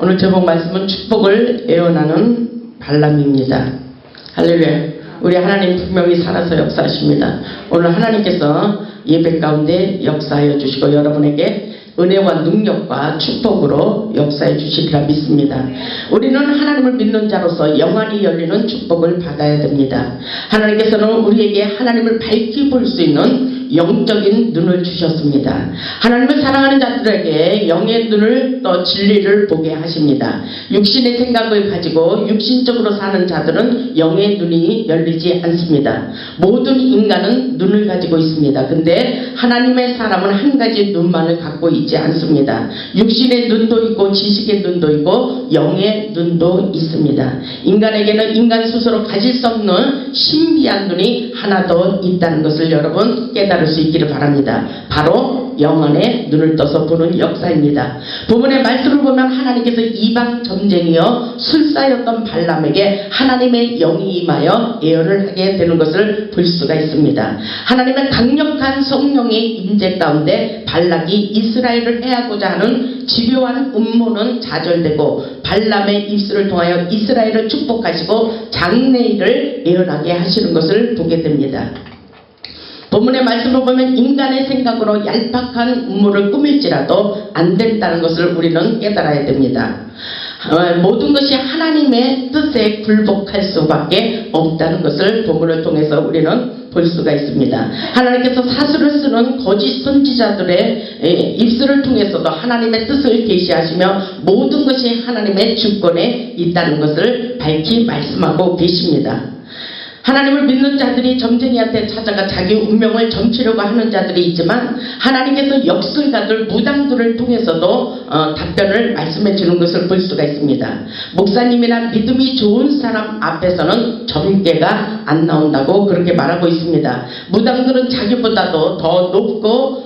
오늘 제목 말씀은 축복을 예언하는 발람입니다. 할렐루야. 우리 하나님 분명히 살아서 역사하십니다. 오늘 하나님께서 예배 가운데 역사하여 주시고 여러분에게 은혜와 능력과 축복으로 역사해 주시리라 믿습니다. 우리는 하나님을 믿는 자로서 영안이 열리는 축복을 받아야 됩니다. 하나님께서는 우리에게 하나님을 밝히 볼 수 있는 영적인 눈을 주셨습니다. 하나님을 사랑하는 자들에게 영의 눈을 또 진리를 보게 하십니다. 육신의 생각을 가지고 육신적으로 사는 자들은 영의 눈이 열리지 않습니다. 모든 인간은 눈을 가지고 있습니다. 근데 하나님의 사람은 한 가지 눈만을 갖고 있지 않습니다. 육신의 눈도 있고 지식의 눈도 있고 영의 눈도 있습니다. 인간에게는 인간 스스로 가질 수 없는 신비한 눈이 하나 더 있다는 것을 여러분 깨달을 수 있기를 바랍니다. 바로 영안의 눈을 떠서 보는 역사입니다. 본문의 말씀을 보면 하나님께서 이방 점쟁이여 술사였던 발람에게 하나님의 영이 임하여 예언을 하게 되는 것을 볼 수가 있습니다. 하나님의 강력한 성령의 임재 가운데 발락이 이스라엘을 해하고자 하는 집요한 음모는 좌절되고 발람의 입술을 통하여 이스라엘을 축복하시고 장래일을 예언하게 하시는 것을 보게 됩니다. 본문의 말씀을 보면 인간의 생각으로 얄팍한 음모를 꾸밀지라도 안 된다는 것을 우리는 깨달아야 됩니다. 모든 것이 하나님의 뜻에 굴복할 수밖에 없다는 것을 본문을 통해서 우리는 볼 수가 있습니다. 하나님께서 사슬을 쓰는 거짓 선지자들의 입술을 통해서도 하나님의 뜻을 계시하시며 모든 것이 하나님의 주권에 있다는 것을 밝히 말씀하고 계십니다. 하나님을 믿는 자들이 점쟁이한테 찾아가 자기 운명을 점치려고 하는 자들이 있지만 하나님께서 역술가들 무당들을 통해서도 답변을 말씀해 주는 것을 볼 수가 있습니다. 목사님이나 믿음이 좋은 사람 앞에서는 점괘가 안 나온다고 그렇게 말하고 있습니다. 무당들은 자기보다도 더 높고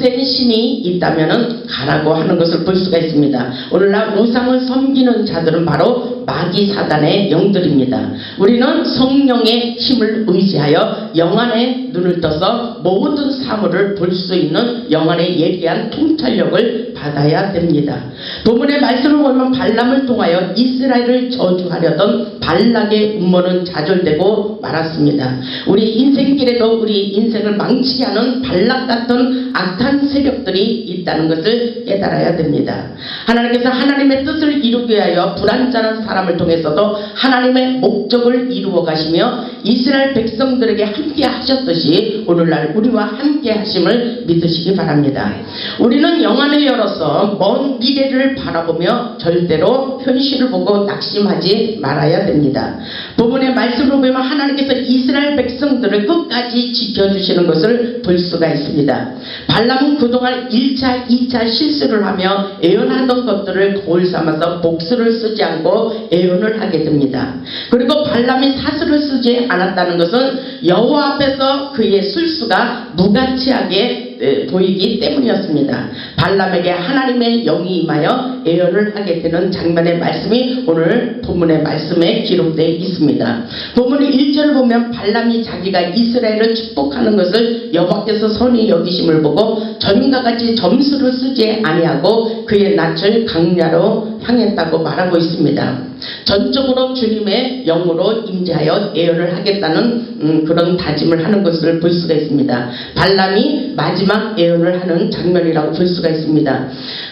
센 신이 있다면 가라고 하는 것을 볼 수가 있습니다. 오늘날 우상을 섬기는 자들은 바로 마귀 사단의 영들입니다. 우리는 성령의 힘을 의지하여 영안의 눈을 떠서 모든 사물을 볼 수 있는 영안의 예리한 통찰력을 받아야 됩니다. 본문의 말씀을 보면 발람을 통하여 이스라엘을 저주하려던 발락의 음모는 좌절되고 말았습니다. 우리 인생길에도 우리 인생을 망치게 하는 발락 같은 악한 세력들이 있다는 것을 깨달아야 됩니다. 하나님께서 하나님의 뜻을 이루기 위하여 불완전한 사람을 통해서도 하나님의 목적을 이루어 가시며 이스라엘 백성들에게 함께 하셨듯이 오늘날 우리와 함께 하심을 믿으시기 바랍니다. 우리는 영안을 열어서 먼 미래를 바라보며 절대로 현실을 보고 낙심하지 말아야 됩니다. 본문의 말씀으로 보면 하나님께서 이스라엘 백성들을 끝까지 지켜주시는 것을 볼 수가 있습니다. 발람은 그동안 1차, 2차 실수를 하며 예언하던 것들을 거울 삼아서 복수를 쓰지 않고 예언을 하게 됩니다. 그리고 발람이 사슬을 쓰지 않았다는 것은 여호와 앞에서 그의 술수가 무가치하게 보이기 때문이었습니다. 발람에게 하나님의 영이 임하여 예언을 하게 되는 장면의 말씀이 오늘 본문의 말씀에 기록되어 있습니다. 본문 1절을 보면 발람이 자기가 이스라엘을 축복하는 것을 여호와께서 선히 여기심을 보고 전과 같이 점수를 쓰지 아니하고 그의 낯을 강야로 향했다고 말하고 있습니다. 전적으로 주님의 영으로 임재하여 예언을 하겠다는 그런 다짐을 하는 것을 볼 수가 있습니다. 발람이 마지막 예언을 하는 장면이라고 볼 수가 있습니다.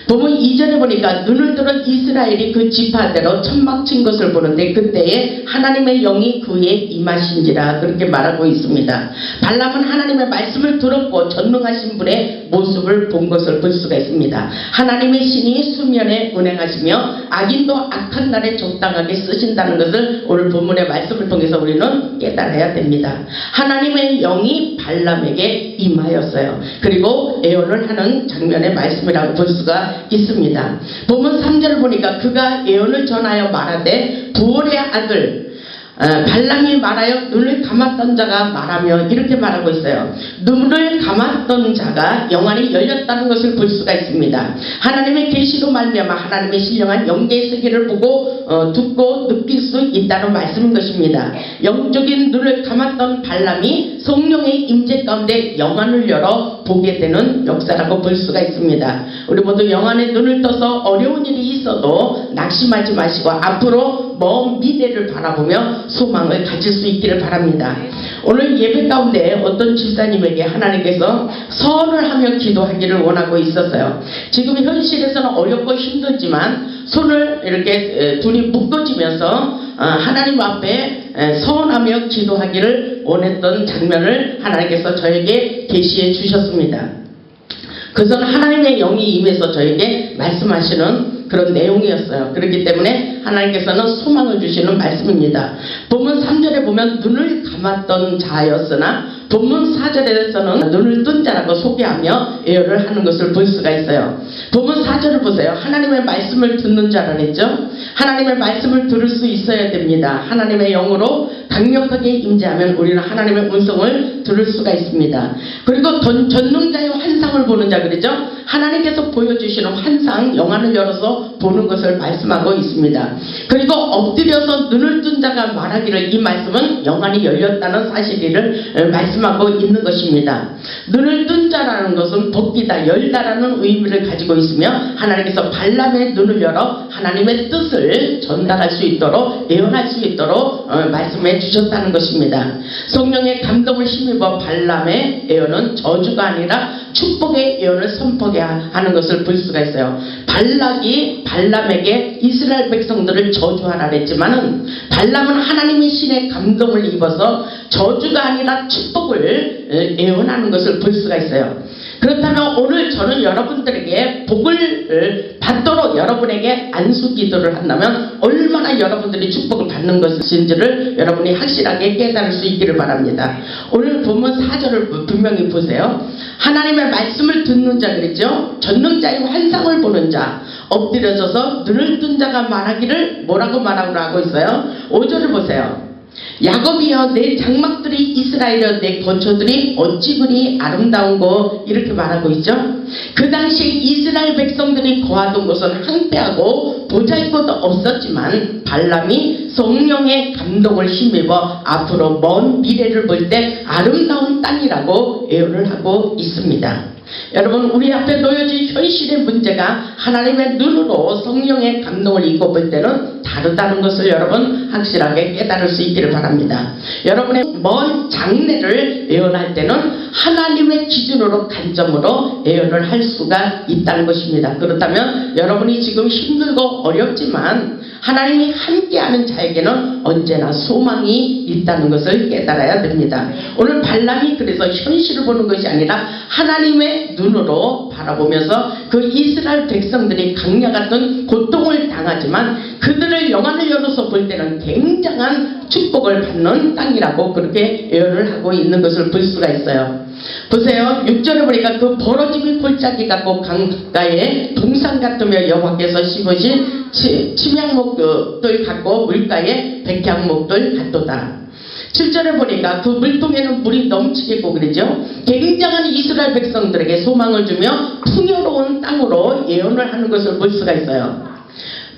보면 2절에 보니까 눈을 들어 이스라엘이 그 지파대로 천막 친 것을 보는데 그때에 하나님의 영이 그에 임하신지라 그렇게 말하고 있습니다. 발람은 하나님의 말씀을 들었고 전능하신 분의 모습을 본 것을 볼 수가 있습니다. 하나님의 신이 수면에 운행하시며 악인도 악한 날에 적당하게 쓰신다는 것을 오늘 본문의 말씀을 통해서 우리는 깨달아야 됩니다. 하나님의 영이 발람에게 임하였어요. 그리고 예언을 하는 장면의 말씀이라고 볼 수가 있습니다. 본문 3절을 보니까 그가 예언을 전하여 말하되 부올의 아들 발람이 말하여 눈을 감았던 자가 말하며 이렇게 말하고 있어요. 눈을 감았던 자가 영안이 열렸다는 것을 볼 수가 있습니다. 하나님의 계시로 말미암아 하나님의 신령한 영계의 세계를 보고 듣고 느낄 수 있다는 말씀인 것입니다. 영적인 눈을 감았던 발람이 성령의 임재 가운데 영안을 열어 보게 되는 역사라고 볼 수가 있습니다. 우리 모두 영안의 눈을 떠서 어려운 일이 있어도 낙심하지 마시고 앞으로 먼 미래를 바라보며 소망을 가질 수 있기를 바랍니다. 오늘 예배 가운데 어떤 집사님에게 하나님께서 서원을 하며 기도하기를 원하고 있었어요. 지금 현실에서는 어렵고 힘들지만 손을 이렇게 둘이 묶어지면서 하나님 앞에 서원하며 기도하기를 원했던 장면을 하나님께서 저에게 계시해 주셨습니다. 그것은 하나님의 영이 임해서 저에게 말씀하시는 그런 내용이었어요. 그렇기 때문에 하나님께서는 소망을 주시는 말씀입니다. 본문 3절에 보면 눈을 감았던 자였으나 본문 4절에서는 눈을 뜬 자라고 소개하며 예언을 하는 것을 볼 수가 있어요. 본문 4절을 보세요. 하나님의 말씀을 듣는 자라 했죠. 하나님의 말씀을 들을 수 있어야 됩니다. 하나님의 영으로 강력하게 임재하면 우리는 하나님의 음성을 들을 수가 있습니다. 그리고 전능자의 환상을 보는 자 그러죠. 하나님께서 보여주시는 환상, 영안을 열어서 보는 것을 말씀하고 있습니다. 그리고 엎드려서 눈을 뜬 자가 말하기를 이 말씀은 영안이 열렸다는 사실을 말씀하고 있는 것입니다. 눈을 뜬 자라는 것은 벗기다, 열다라는 의미를 가지고 있으며 하나님께서 발람의 눈을 열어 하나님의 뜻을 전달할 수 있도록 예언할 수 있도록 말씀해 주셨다는 것입니다. 성령의 감동을 힘입어 발람의 예언은 저주가 아니라 축복의 예언을 선포하게 하는 것을 볼 수가 있어요. 발락이 발람에게 이스라엘 백성들을 저주하라 했지만은 발람은 하나님의 신의 감동을 입어서 저주가 아니라 축복을 예언하는 것을 볼 수가 있어요. 그렇다면 오늘 저는 여러분들에게 복을 받도록 여러분에게 안수 기도를 한다면 얼마나 여러분들이 축복을 받는 것인지를 여러분이 확실하게 깨달을 수 있기를 바랍니다. 오늘 본문 4절을 분명히 보세요. 하나님의 말씀을 듣는 자 그랬죠. 전능자의 환상을 보는 자, 엎드려져서 눈을 뜬 자가 말하기를 뭐라고 말하고 하고 있어요. 5절을 보세요. 야곱이여 내 장막들이 이스라엘이여 내 거처들이 어찌 그리 아름다운고 이렇게 말하고 있죠. 그 당시에 이스라엘 백성들이 거하던 곳은 황폐하고 보잘것도 없었지만 발람이 성령의 감동을 힘입어 앞으로 먼 미래를 볼 때 아름다운 땅이라고 예언을 하고 있습니다. 여러분 우리 앞에 놓여진 현실의 문제가 하나님의 눈으로 성령의 감동을 입고 볼 때는 다르다는 것을 여러분 확실하게 깨달을 수 있기를 바랍니다. 여러분의 먼 장래를 예언할 때는 하나님의 기준으로 관점으로 예언을 할 수가 있다는 것입니다. 그렇다면 여러분이 지금 힘들고 어렵지만 하나님이 함께하는 자에게는 언제나 소망이 있다는 것을 깨달아야 됩니다. 오늘 발람이 그래서 현실을 보는 것이 아니라 하나님의 눈으로 바라보면서 그 이스라엘 백성들이 강야 같은 고통을 당하지만 그들을 영안을 열어서 볼 때는 굉장한 축복을 받는 땅이라고 그렇게 예언을 하고 있는 것을 볼 수가 있어요. 보세요. 6절에 보니까 그 벌어짐이 골짜기 같고 강가에 동산 같으며 여호와께서 심으신 침향목들 같고 물가에 백향목들 같도다. 7절에 보니까 그 물통에는 물이 넘치겠고 그러죠. 굉장한 이스라엘 백성들에게 소망을 주며 풍요로운 땅으로 예언을 하는 것을 볼 수가 있어요.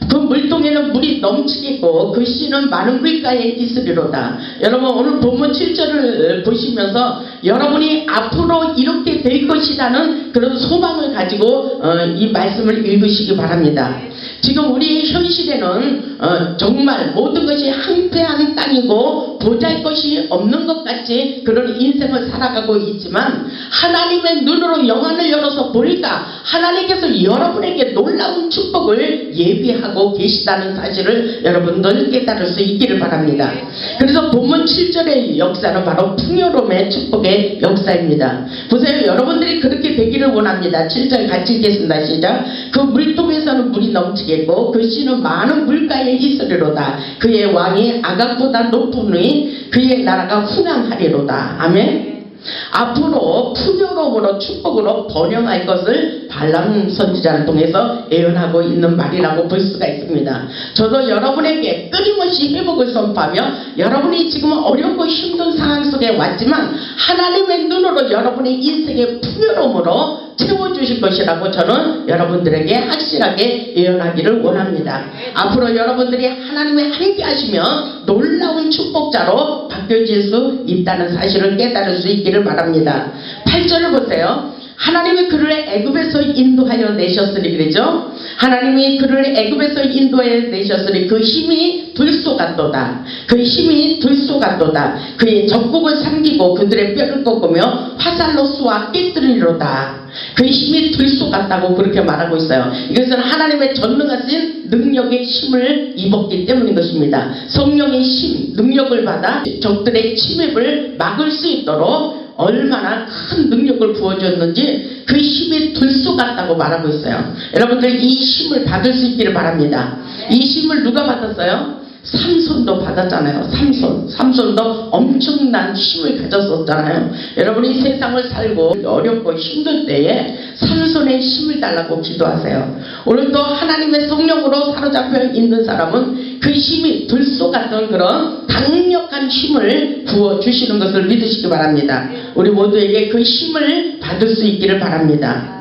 그 물통에는 물이 넘치겠고 그 씨는 많은 물가에 있으리로다. 여러분 오늘 본문 7절을 보시면서 여러분이 앞으로 이렇게 될 것이라는 그런 소망을 가지고 이 말씀을 읽으시기 바랍니다. 지금 우리 현실에는 정말 모든 것이 황폐한 땅이고 보잘것이 없는 것 같이 그런 인생을 살아가고 있지만 하나님의 눈으로 영안을 열어서 보니까 하나님께서 여러분에게 놀라운 축복을 예비하고 계시다는 사실을 여러분들 깨달을 수 있기를 바랍니다. 그래서 본문 7절의 역사는 바로 풍요로움의 축복의 역사입니다. 보세요. 여러분들이 그렇게 되기를 원합니다. 7절 같이 읽겠습니다. 시작. 그 물통에서는 물이 넘치겠고 그 씨는 많은 물가에 있으리로다. 그의 왕이 아각보다 높으니 그의 나라가 흥왕하리로다. 아멘. 앞으로 풍요로움으로 축복으로 번영할 것을 발람 선지자를 통해서 예언하고 있는 말이라고 볼 수가 있습니다. 저도 여러분에게 끊임없이 회복을 선포하며 여러분이 지금 어렵고 힘든 상황 속에 왔지만 하나님의 눈으로 여러분의 인생의 풍요로움으로 채워주실 것이라고 저는 여러분들에게 확실하게 예언하기를 원합니다. 앞으로 여러분들이 하나님의 함께 하시며 놀라운 축복자로 바뀌어질 수 있다는 사실을 깨달을 수 있기를 바랍니다. 8절을 보세요. 하나님이 그를 애굽에서 인도하여 내셨으니 그러죠. 하나님이 그를 애굽에서 인도하여 내셨으니 그 힘이 들소 같도다. 그 힘이 들소 같도다. 그의 적국을 삼키고 그들의 뼈를 꺾으며 화살로 쏘아 깨뜨리리로다. 그 힘이 들소 같다고 그렇게 말하고 있어요. 이것은 하나님의 전능하신 능력의 힘을 입었기 때문인 것입니다. 성령의 힘, 능력을 받아 적들의 침입을 막을 수 있도록 얼마나 큰 능력을 부어줬는지 그 힘이 들소 같다고 말하고 있어요. 여러분들 이 힘을 받을 수 있기를 바랍니다. 이 힘을 누가 받았어요? 삼손도 받았잖아요. 삼손도 엄청난 힘을 가졌었잖아요. 여러분이 세상을 살고 어렵고 힘들 때에 삼손의 힘을 달라고 기도하세요. 오늘도 하나님의 성령으로 사로잡혀 있는 사람은 그 힘이 들소 같은 그런 강력한 힘을 부어주시는 것을 믿으시기 바랍니다. 우리 모두에게 그 힘을 받을 수 있기를 바랍니다.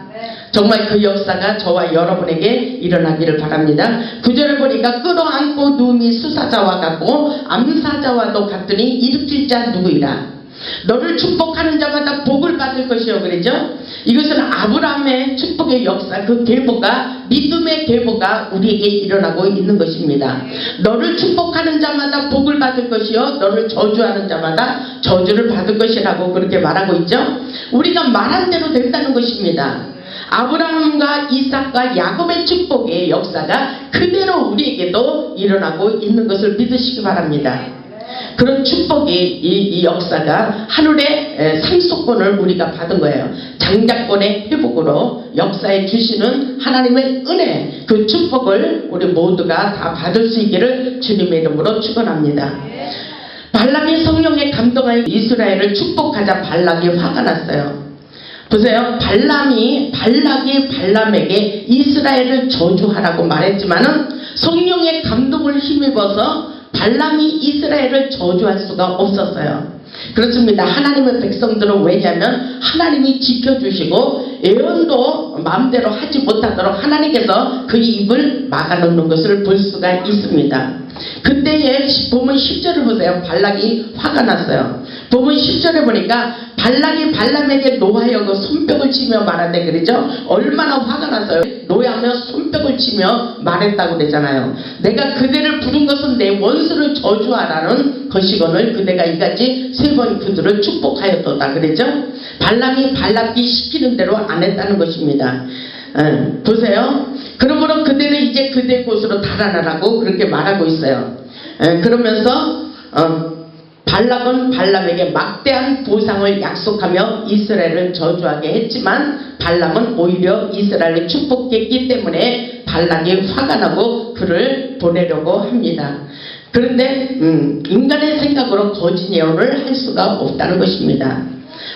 정말 그 역사가 저와 여러분에게 일어나기를 바랍니다. 9절을 보니까 끌어안고 누움이 수사자와 같고 암사자와도 같으니 일으킬 자 누구이라. 너를 축복하는 자마다 복을 받을 것이요 그러죠. 이것은 아브라함의 축복의 역사, 그 계보가 믿음의 계보가 우리에게 일어나고 있는 것입니다. 너를 축복하는 자마다 복을 받을 것이요 너를 저주하는 자마다 저주를 받을 것이라고 그렇게 말하고 있죠. 우리가 말한 대로 된다는 것입니다. 아브라함과 이삭과 야곱의 축복의 역사가 그대로 우리에게도 일어나고 있는 것을 믿으시기 바랍니다. 그런 축복이 이 역사가 하늘의 상속권을 우리가 받은 거예요. 장자권의 회복으로 역사에 주시는 하나님의 은혜, 그 축복을 우리 모두가 다 받을 수 있기를 주님의 이름으로 축원합니다. 발람이 성령에 감동하여 이스라엘을 축복하자 발락이 화가 났어요. 보세요. 발락이 발람에게 이스라엘을 저주하라고 말했지만은 성령의 감동을 힘입어서 발람이 이스라엘을 저주할 수가 없었어요. 그렇습니다. 하나님의 백성들은 왜냐하면 하나님이 지켜주시고 예언도 마음대로 하지 못하도록 하나님께서 그 입을 막아놓는 것을 볼 수가 있습니다. 그때에 보면 10절을 보세요. 발락이 화가 났어요. 보면 10절에 보니까 발락이 발람에게 노하여 그 손뼉을 치며 말한대 그러죠. 얼마나 화가 났어요. 노하며 손뼉을 치며 말했다고 그랬잖아요. 내가 그대를 부른 것은 내 원수를 저주하라는 것이거늘 그대가 이같이 세 번 그들을 축복하였도다 그랬죠. 발람이 발락이 시키는 대로 안 했다는 것입니다. 보세요. 그러므로 그대는 이제 그대 곳으로 달아나라고 그렇게 말하고 있어요. 그러면서 발락은 발람에게 막대한 보상을 약속하며 이스라엘을 저주하게 했지만 발람은 오히려 이스라엘을 축복했기 때문에 발락이 화가 나고 그를 보내려고 합니다. 그런데 인간의 생각으로 거짓 예언을 할 수가 없다는 것입니다.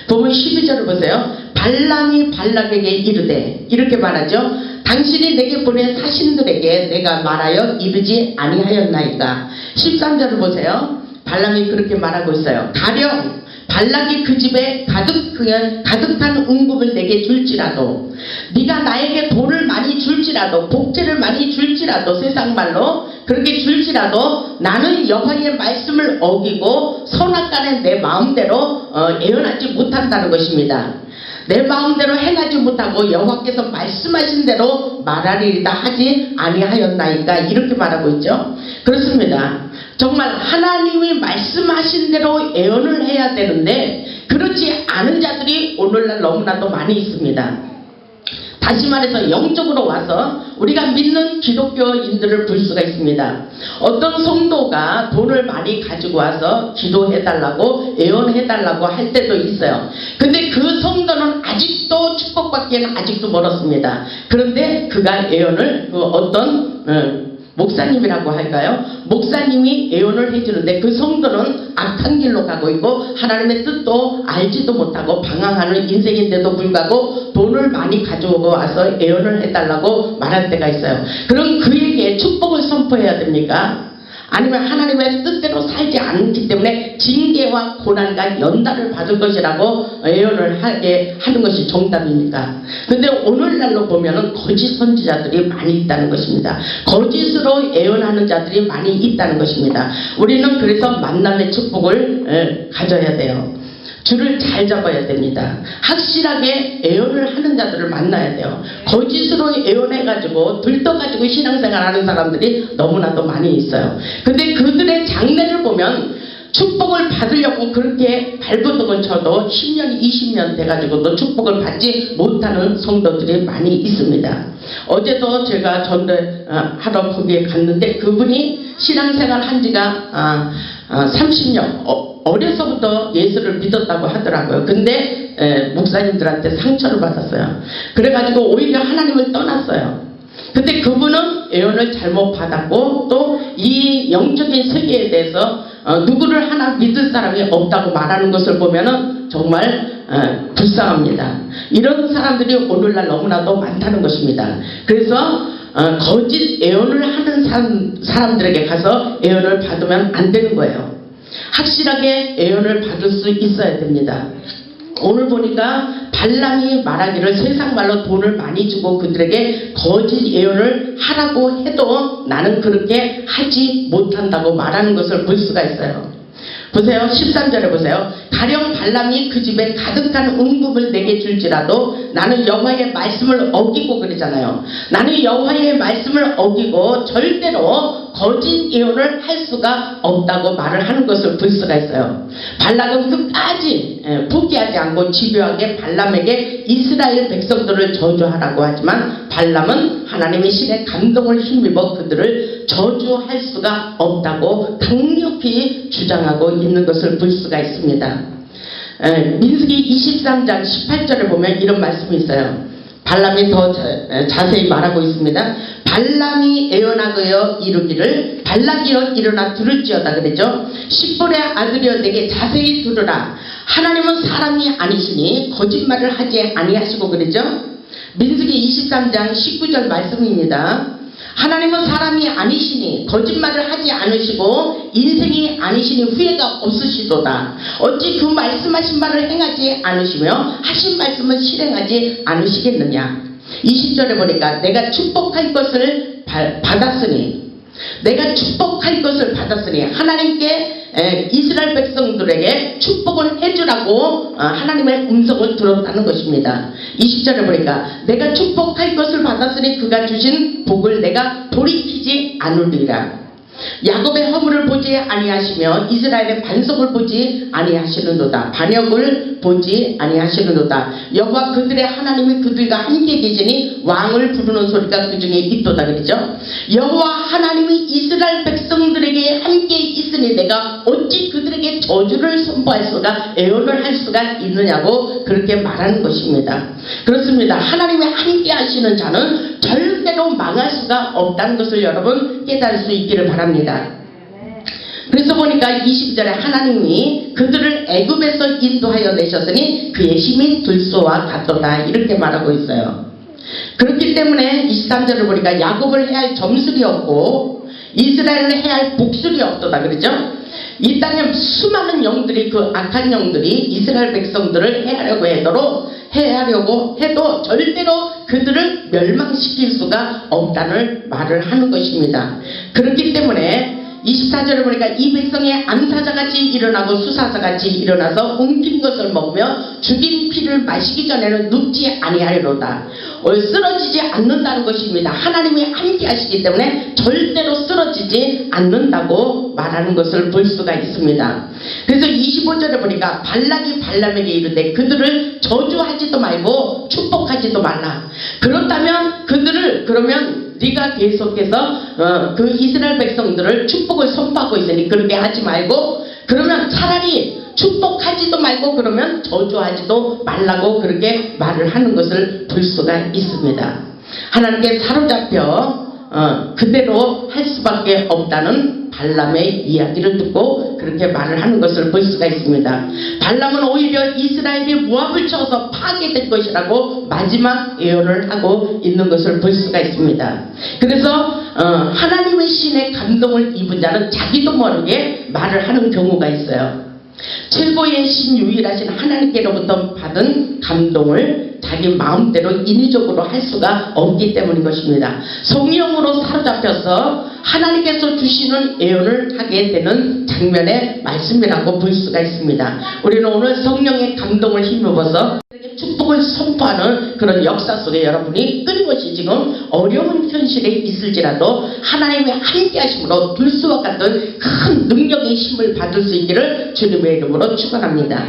보면 12절을 보세요. 발람이 발락에게 이르되 이렇게 말하죠. 당신이 내게 보낸 사신들에게 내가 말하여 이르지 아니하였나이까. 13절을 보세요. 발람이 그렇게 말하고 있어요. 가령 발락이 그 집에 가득한 은급을 내게 줄지라도 네가 나에게 돈을 많이 줄지라도 복제를 많이 줄지라도 세상말로 그렇게 줄지라도 나는 여호와의 말씀을 어기고 선악간에 내 마음대로 예언하지 못한다는 것입니다. 내 마음대로 행하지 못하고 여호와께서 말씀하신 대로 말하리이다 하지 아니하였나이까 이렇게 말하고 있죠. 그렇습니다. 정말 하나님이 말씀하신 대로 예언을 해야 되는데 그렇지 않은 자들이 오늘날 너무나도 많이 있습니다. 다시 말해서 영적으로 와서 우리가 믿는 기독교인들을 볼 수가 있습니다. 어떤 성도가 돈을 많이 가지고 와서 기도해달라고 예언해달라고 할 때도 있어요. 근데 그 성도는 아직도 축복받기에는 아직도 멀었습니다. 그런데 그가 예언을 목사님이라고 할까요? 목사님이 예언을 해주는데 그 성도는 악한 길로 가고 있고 하나님의 뜻도 알지도 못하고 방황하는 인생인데도 불구하고 돈을 많이 가져오고 와서 예언을 해달라고 말할 때가 있어요. 그럼 그에게 축복을 선포해야 됩니까? 아니면 하나님의 뜻대로 살지 않기 때문에 징계와 고난과 연단을 받을 것이라고 예언을 하게 하는 것이 정답입니까? 근데 오늘날로 보면은 거짓 선지자들이 많이 있다는 것입니다. 거짓으로 예언하는 자들이 많이 있다는 것입니다. 우리는 그래서 만남의 축복을 가져야 돼요. 줄을 잘 잡아야 됩니다. 확실하게 예언을 하는 자들을 만나야 돼요. 거짓으로 예언해가지고 들떠가지고 신앙생활하는 사람들이 너무나도 많이 있어요. 근데 그들의 장래를 보면 축복을 받으려고 그렇게 발버둥을 쳐도 10년, 20년 돼가지고도 축복을 받지 못하는 성도들이 많이 있습니다. 어제도 제가 전도하러 거기에 갔는데 그분이 신앙생활 한 지가 30년 어려서부터 예수를 믿었다고 하더라고요. 근데 목사님들한테 상처를 받았어요. 그래가지고 오히려 하나님을 떠났어요. 근데 그분은 예언을 잘못 받았고 또 이 영적인 세계에 대해서 누구를 하나 믿을 사람이 없다고 말하는 것을 보면은 정말 불쌍합니다. 이런 사람들이 오늘날 너무나도 많다는 것입니다. 그래서 거짓 예언을 하는 사람들에게 가서 예언을 받으면 안 되는 거예요. 확실하게 예언을 받을 수 있어야 됩니다. 오늘 보니까 발람이 말하기를 세상 말로 돈을 많이 주고 그들에게 거짓 예언을 하라고 해도 나는 그렇게 하지 못한다고 말하는 것을 볼 수가 있어요. 보세요. 13절에 보세요. 가령 발람이 그 집에 가득한 은금을 내게 줄지라도 나는 여호와의 말씀을 어기고 그러잖아요. 나는 여호와의 말씀을 어기고 절대로 거짓 예언을 할 수가 없다고 말을 하는 것을 볼 수가 있어요. 발락은 끝까지 포기하지 않고 집요하게 발람에게 이스라엘 백성들을 저주하라고 하지만 발람은 하나님의 신의 감동을 힘입어 그들을 저주할 수가 없다고 강력히 주장하고 있는 것을 볼 수가 있습니다. 민수기 23장 18절에 보면 이런 말씀이 있어요. 발람이 더 자세히 말하고 있습니다. 발람이 예언하여 이르기를 발락이여 일어나 들을지어다 그랬죠. 십볼의 아들이여 내게 자세히 들으라. 하나님은 사람이 아니시니 거짓말을 하지 아니하시고 그랬죠. 민수기 23장 19절 말씀입니다. 하나님은 사람이 아니시니 거짓말을 하지 않으시고 인생이 아니시니 후회가 없으시도다. 어찌 그 말씀하신 바를 행하지 않으시며 하신 말씀을 실행하지 않으시겠느냐. 20절에 보니까 내가 축복할 것을 받았으니 하나님께 이스라엘 백성들에게 축복을 해주라고 하나님의 음성을 들었다는 것입니다. 20절에 보니까 내가 축복할 것을 받았으니 그가 주신 복을 내가 돌이키지 않으리라. 야곱의 허물을 보지 아니하시며 이스라엘의 반석을 보지 아니하시는도다. 반역을 보지 아니하시는도다. 여호와 그들의 하나님이 그들과 함께 계시니 왕을 부르는 소리가 그 중에 있도다 그러죠. 여호와 하나님이 이스라엘 백성들에게 함께 있으니 내가 어찌 그들에게 저주를 선포할 수가 예언을 할 수가 있느냐고 그렇게 말하는 것입니다. 그렇습니다. 하나님이 함께 하시는 자는 절대로 망할 수가 없다는 것을 여러분 깨달을 수 있기를 바랍니다. 그래서 보니까 22절에 하나님이 그들을 애굽에서 인도하여 내셨으니 그의 힘이 들소와 같도다 이렇게 말하고 있어요. 그렇기 때문에 23절을 보니까 야곱을 해할 점술이 없고 이스라엘을 해할 복술이 없도다 그러죠. 이 땅에 수많은 영들이 그 악한 영들이 이스라엘 백성들을 해하려고 해도 절대로 그들을 멸망시킬 수가 없다는 말을 하는 것입니다. 그렇기 때문에 24절을 보니까 이 백성이 암사자같이 일어나고 수사자같이 일어나서 옮긴 것을 먹으며 죽인 피를 마시기 전에는 눕지 아니하리로다. 쓰러지지 않는다는 것입니다. 하나님이 함께 하시기 때문에 절대로 쓰러지지 않는다고 말하는 것을 볼 수가 있습니다. 그래서 25절에 보니까 발락이 발람에게 이르되 그들을 저주하지도 말고 축복하지도 말라. 그렇다면 그러면 네가 계속해서 그 이스라엘 백성들을 축복을 선포하고 있으니 그렇게 하지 말고 그러면 차라리 축복하지도 말고 그러면 저주하지도 말라고 그렇게 말을 하는 것을 볼 수가 있습니다. 하나님께 사로잡혀 그대로 할 수밖에 없다는 발람의 이야기를 듣고 그렇게 말을 하는 것을 볼 수가 있습니다. 발람은 오히려 이스라엘이 모압을 쳐서 파괴될 것이라고 마지막 예언을 하고 있는 것을 볼 수가 있습니다. 그래서 하나님의 신의 감동을 입은 자는 자기도 모르게 말을 하는 경우가 있어요. 최고의 신 유일하신 하나님께로부터 받은 감동을 자기 마음대로 인위적으로 할 수가 없기 때문인 것입니다. 성령으로 사로잡혀서 하나님께서 주시는 예언을 하게 되는 장면의 말씀이라고 볼 수가 있습니다. 우리는 오늘 성령의 감동을 힘입어서 축복을 선포하는 그런 역사 속에 여러분이 끊임없이 지금 어려운 현실에 있을지라도 하나님의 함께 하심으로 불수와 같은 큰 능력의 힘을 받을 수 있기를 주님의 이름으로 축원합니다.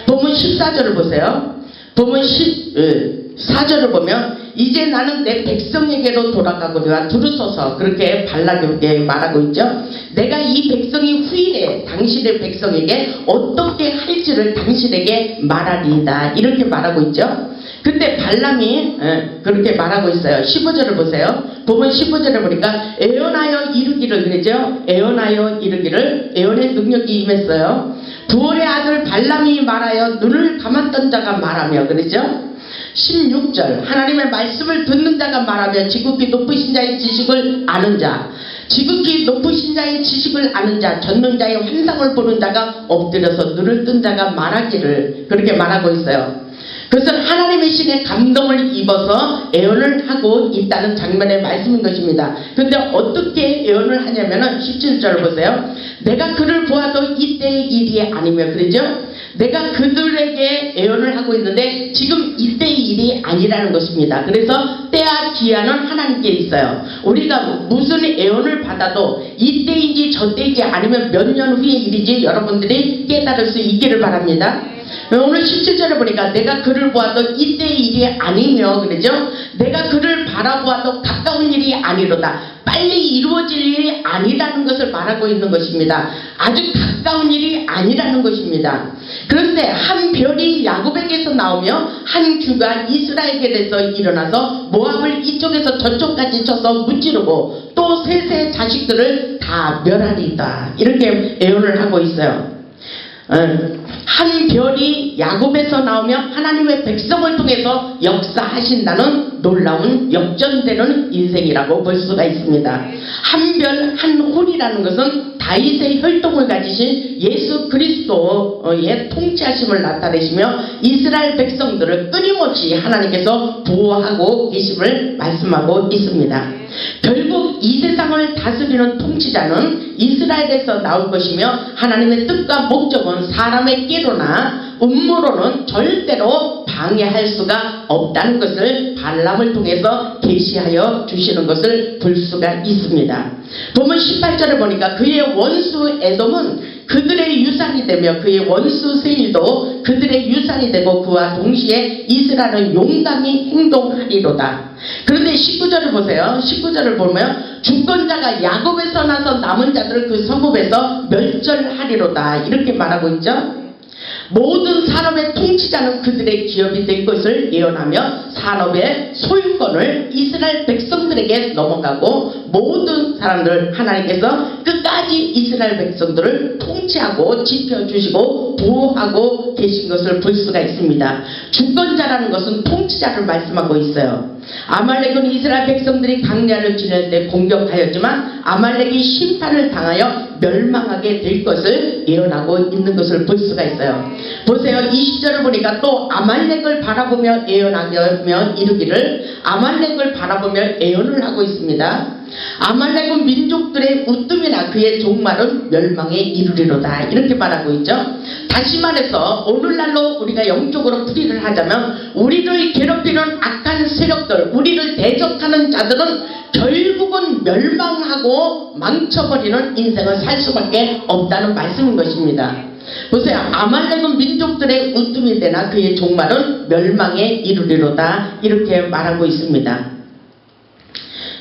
본문 14절을 보세요. 본문 14절을 보면 이제 나는 내 백성에게로 돌아가고자 두루서서 그렇게 발람에게 말하고 있죠. 내가 이 백성이 후일에 당신의 백성에게 어떻게 할지를 당신에게 말하리이다 이렇게 말하고 있죠. 근데 발람이 그렇게 말하고 있어요. 15절을 보세요. 보면 15절에 보니까 애언하여 이르기를 그랬죠. 애언하여 이르기를 애언의 능력이 임했어요. 부올의 아들 발람이 말하여 눈을 감았던 자가 말하며 그랬죠. 16절 하나님의 말씀을 듣는 자가 말하며 지극히 높으신 자의 지식을 아는 자, 지극히 높으신 자의 지식을 아는 자, 젖는 자의 환상을 보는 자가 엎드려서 눈을 뜬 자가 말하기를 그렇게 말하고 있어요. 그것은 하나님의 신의 감동을 입어서 예언을 하고 있다는 장면의 말씀인 것입니다. 그런데 어떻게 예언을 하냐면은 17절을 보세요. 내가 그를 보아도 이때의 일이 아니며 그러죠. 내가 그들에게 예언을 하고 있는데 지금 이때의 일이 아니라는 것입니다. 그래서 때와 기한은 하나님께 있어요. 우리가 무슨 예언을 받아도 이때인지 저때인지 아니면 몇 년 후의 일인지 여러분들이 깨달을 수 있기를 바랍니다. 오늘 17절에 보니까 내가 그를 보아도 이때의 일이 아니며 그러죠. 내가 그를 바라보아도 가까운 일이 아니로다. 빨리 이루어질 일이 아니라는 것을 말하고 있는 것입니다. 아주 가까운 일이 아니라는 것입니다. 그런데 한 별이 야곱에게서 나오며 한 규가 이스라엘에게서 일어나서 모압을 이쪽에서 저쪽까지 쳐서 무찌르고 또 셋의 자식들을 다 멸하리이다. 이렇게 예언을 하고 있어요. 한 별이 야곱에서 나오며 하나님의 백성을 통해서 역사하신다는 놀라운 역전되는 인생이라고 볼 수가 있습니다. 한 별 한 홀이라는 것은 다윗의 혈통을 가지신 예수 그리스도의 통치하심을 나타내시며 이스라엘 백성들을 끊임없이 하나님께서 보호하고 계심을 말씀하고 있습니다. 결국 이 세상을 다스리는 통치자는 이스라엘에서 나올 것이며 하나님의 뜻과 목적은 사람의 깨로나 음모로는 절대로 방해할 수가 없다는 것을 발람을 통해서 계시하여 주시는 것을 볼 수가 있습니다. 보면 18절을 보니까 그의 원수 에돔은 그들의 유산이 되며 그의 원수 세일도 그들의 유산이 되고 그와 동시에 이스라엘은 용감히 행동하리로다. 그런데 19절을 보세요. 19절을 보면 주권자가 야곱에서 나서 남은 자들을 그 성읍에서 멸절하리로다 이렇게 말하고 있죠. 모든 산업의 통치자는 그들의 기업이 될 것을 예언하며 산업의 소유권을 이스라엘 백성들에게 넘어가고 모든 사람들 하나님께서 끝까지 이스라엘 백성들을 통치하고 지켜주시고 보호하고 계신 것을 볼 수가 있습니다. 주권자라는 것은 통치자를 말씀하고 있어요. 아말렉은 이스라엘 백성들이 광야를 지낼 때 공격하였지만 아말렉이 심판을 당하여 멸망하게 될 것을 예언하고 있는 것을 볼 수가 있어요. 보세요. 20절을 보니까 또 아말렉을 바라보며 예언하며 이르기를 아말렉을 바라보며 예언을 하고 있습니다. 아말렉은 민족들의 우뜸이나 그의 종말은 멸망에 이르리로다 이렇게 말하고 있죠. 다시 말해서 오늘날로 우리가 영적으로 풀이를 하자면 우리를 괴롭히는 악한 세력들, 우리를 대적하는 자들은 결국은 멸망하고 망쳐버리는 인생을 살 수밖에 없다는 말씀인 것입니다. 보세요. 아말렉은 민족들의 우뜸이 되나 그의 종말은 멸망에 이르리로다 이렇게 말하고 있습니다.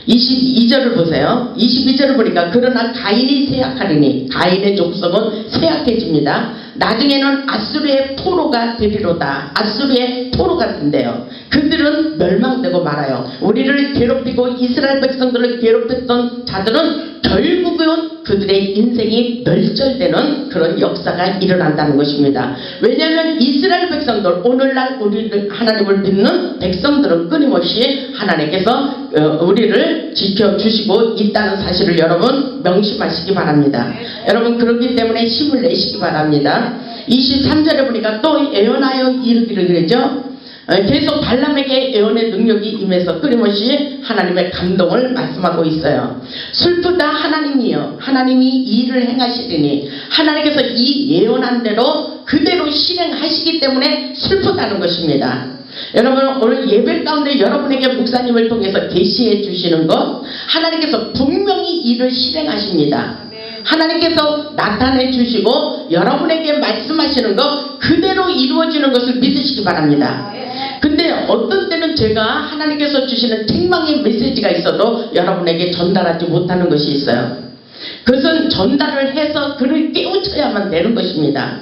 22절을 보세요. 22절을 보니까 그러나 가인이 쇠약하리니 가인의 족속은 쇠약해집니다. 나중에는 아수르의 포로가 되리로다. 아수르의 포로가 된대요. 그들은 멸망되고 말아요. 우리를 괴롭히고 이스라엘 백성들을 괴롭혔던 자들은 결국은 그들의 인생이 멸절되는 그런 역사가 일어난다는 것입니다. 왜냐하면 이스라엘 백성들, 오늘날 우리를 하나님을 믿는 백성들은 끊임없이 하나님께서 우리를 지켜주시고 있다는 사실을 여러분 명심하시기 바랍니다. 여러분 그렇기 때문에 힘을 내시기 바랍니다. 23절에 보니까 또 예언하여 이르기를 그랬죠. 계속 발람에게 예언의 능력이 임해서 끊임없이 하나님의 감동을 말씀하고 있어요. 슬프다 하나님이여, 하나님이 이 일을 행하시리니 하나님께서 이 예언한 대로 그대로 실행하시기 때문에 슬프다는 것입니다. 여러분 오늘 예배 가운데 여러분에게 목사님을 통해서 계시해 주시는 것, 하나님께서 분명히 일을 실행하십니다. 하나님께서 나타내 주시고 여러분에게 말씀하시는 것 그대로 이루어지는 것을 믿으시기 바랍니다. 근데 어떤 때는 제가 하나님께서 주시는 책망의 메시지가 있어도 여러분에게 전달하지 못하는 것이 있어요. 그것은 전달을 해서 그를 깨우쳐야만 되는 것입니다.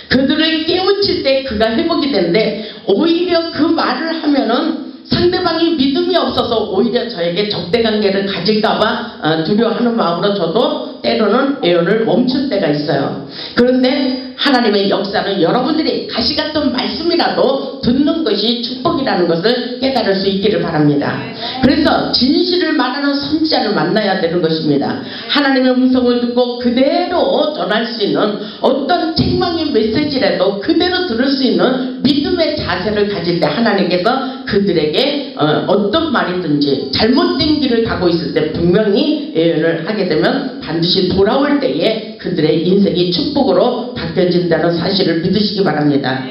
그들을 깨우칠 때 그가 회복이 되는데 오히려 그 말을 하면은 상대방이 믿음이 없어서 오히려 저에게 적대관계를 가질까봐 두려워하는 마음으로 저도 때로는 예언을 멈출 때가 있어요. 그런데 하나님의 역사는 여러분들이 가시같은 말씀이라도 듣는 것이 축복이라는 것을 깨달을 수 있기를 바랍니다. 그래서 진실을 말하는 선지자를 만나야 되는 것입니다. 하나님의 음성을 듣고 그대로 전할 수 있는 어떤 책망의 메시지라도 그대로 들을 수 있는 믿음의 자세를 가질 때 하나님께서 그들에게 어떤 말이든지 잘못된 길을 가고 있을 때 분명히 예언을 하게 되면 반드시 돌아올 때에 그들의 인생이 축복으로 바뀌어진다는 사실을 믿으시기 바랍니다.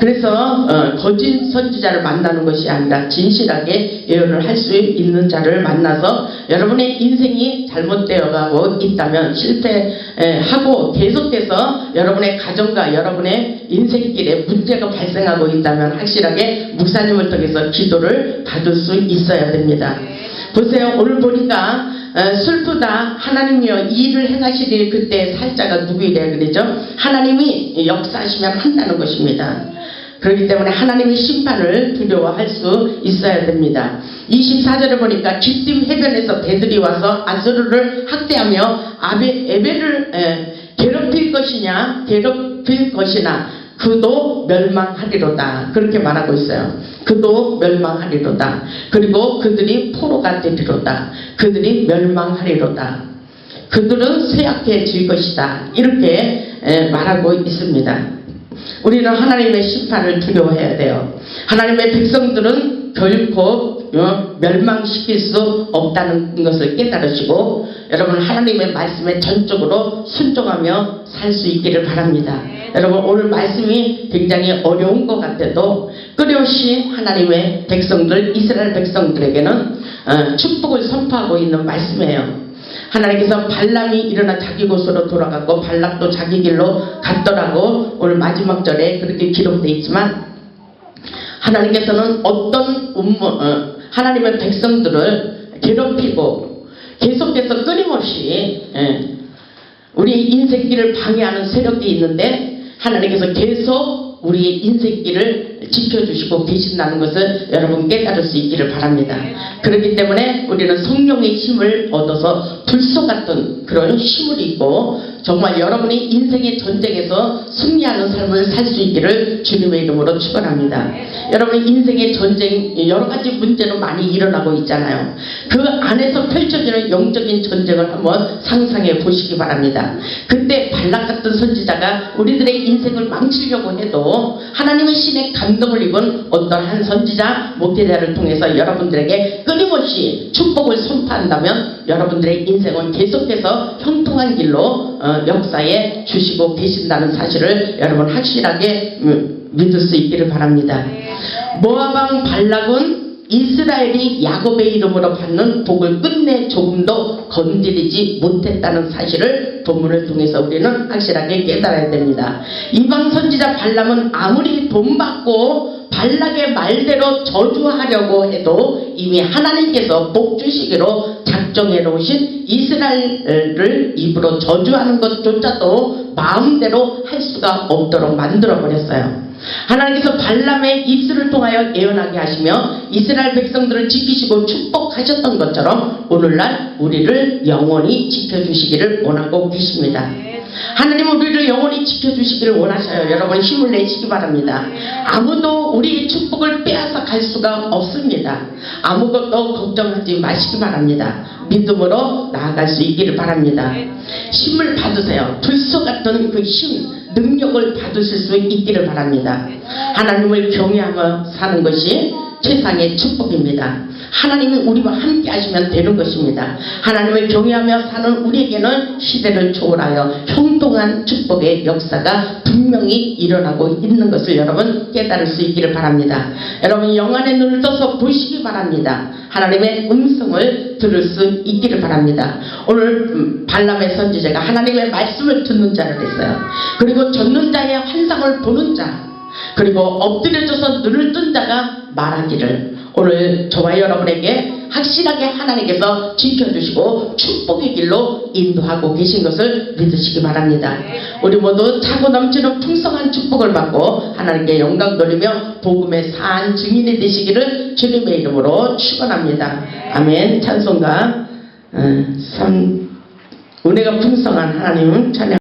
그래서 거짓 선지자를 만나는 것이 아니라 진실하게 예언을 할 수 있는 자를 만나서 여러분의 인생이 잘못되어 가고 있다면 실패하고 계속해서 여러분의 가정과 여러분의 인생길에 문제가 발생하고 있다면 확실하게 목사님을 통해서 기도를 받을 수 있어야 됩니다. 보세요. 오늘 보니까 슬프다 하나님이여 이 일을 행하시리. 그때 살자가 누구이래야 그러죠? 하나님이 역사하시면 한다는 것입니다. 그렇기 때문에 하나님의 심판을 두려워할 수 있어야 됩니다. 24절에 보니까 기띔 해변에서 배들이 와서 아수르를 학대하며 에벨을 괴롭힐 것이나 그도 멸망하리로다. 그렇게 말하고 있어요. 그도 멸망하리로다. 그리고 그들이 포로가 되리로다. 그들이 멸망하리로다. 그들은 쇠약해질 것이다. 이렇게 말하고 있습니다. 우리는 하나님의 심판을 두려워해야 돼요. 하나님의 백성들은 결코 멸망시킬 수 없다는 것을 깨달으시고 여러분 하나님의 말씀에 전적으로 순종하며 살 수 있기를 바랍니다. 여러분 오늘 말씀이 굉장히 어려운 것 같아도 끊임없이 하나님의 백성들, 이스라엘 백성들에게는 축복을 선포하고 있는 말씀이에요. 하나님께서 발람이 일어나 자기 곳으로 돌아갔고 발락도 자기 길로 갔더라고 오늘 마지막 절에 그렇게 기록되어 있지만 하나님께서는 어떤 하나님의 백성들을 괴롭히고 계속해서 끊임없이 우리의 인생길을 방해하는 세력이 있는데 하나님께서 계속 우리의 인생길을 지켜주시고 계신다는 것을 여러분 깨달을 수 있기를 바랍니다. 그렇기 때문에 우리는 성령의 힘을 얻어서 불소 같은 그런 힘을 입고 정말 여러분이 인생의 전쟁에서 승리하는 삶을 살 수 있기를 주님의 이름으로 축원합니다. 여러분 인생의 전쟁 여러 가지 문제는 많이 일어나고 있잖아요. 그 안에서 펼쳐지는 영적인 전쟁을 한번 상상해 보시기 바랍니다. 그때 발락 같은 선지자가 우리들의 인생을 망치려고 해도 하나님의 신의 감동을 입은 어떤 한 선지자, 목회자를 통해서 여러분들에게 끊임없이 축복을 선포한다면 여러분들의 인생은 계속해서 형통한 길로 역사에 주시고 계신다는 사실을 여러분 확실하게 믿을 수 있기를 바랍니다. 모압 왕 발락은 이스라엘이 야곱의 이름으로 받는 복을 끝내 조금도 건드리지 못했다는 사실을 본문을 통해서 우리는 확실하게 깨달아야 됩니다. 이방 선지자 발람은 아무리 돈 받고 발락의 말대로 저주하려고 해도 이미 하나님께서 복 주시기로 작정해 놓으신 이스라엘을 입으로 저주하는 것조차도 마음대로 할 수가 없도록 만들어 버렸어요. 하나님께서 발람의 입술을 통하여 예언하게 하시며 이스라엘 백성들을 지키시고 축복하셨던 것처럼 오늘날 우리를 영원히 지켜주시기를 원하고 계십니다. 하나님은 우리를 영원히 지켜주시기를 원하셔요. 여러분 힘을 내시기 바랍니다. 아무도 우리의 축복을 빼앗아 갈 수가 없습니다. 아무것도 걱정하지 마시기 바랍니다. 믿음으로 나아갈 수 있기를 바랍니다. 힘을 받으세요. 불소 같은 그 힘, 능력을 받으실 수 있기를 바랍니다. 하나님을 경외하며 사는 것이 세상의 축복입니다. 하나님이 우리와 함께 하시면 되는 것입니다. 하나님을 경외하며 사는 우리에게는 시대를 초월하여 형통한 축복의 역사가 분명히 일어나고 있는 것을 여러분 깨달을 수 있기를 바랍니다. 여러분 영안의 눈을 떠서 보시기 바랍니다. 하나님의 음성을 들을 수 있기를 바랍니다. 오늘 발람의 선지자가 하나님의 말씀을 듣는 자를 했어요. 그리고 젖는 자의 환상을 보는 자, 그리고 엎드려져서 눈을 뜬 자가 말하기를 오늘 저와 여러분에게 확실하게 하나님께서 지켜주시고 축복의 길로 인도하고 계신 것을 믿으시기 바랍니다. 우리 모두 차고 넘치는 풍성한 축복을 받고 하나님께 영광 돌리며 복음의 산 증인이 되시기를 주님의 이름으로 축원합니다. 아멘. 찬송가 은혜가 풍성한 하나님 찬양.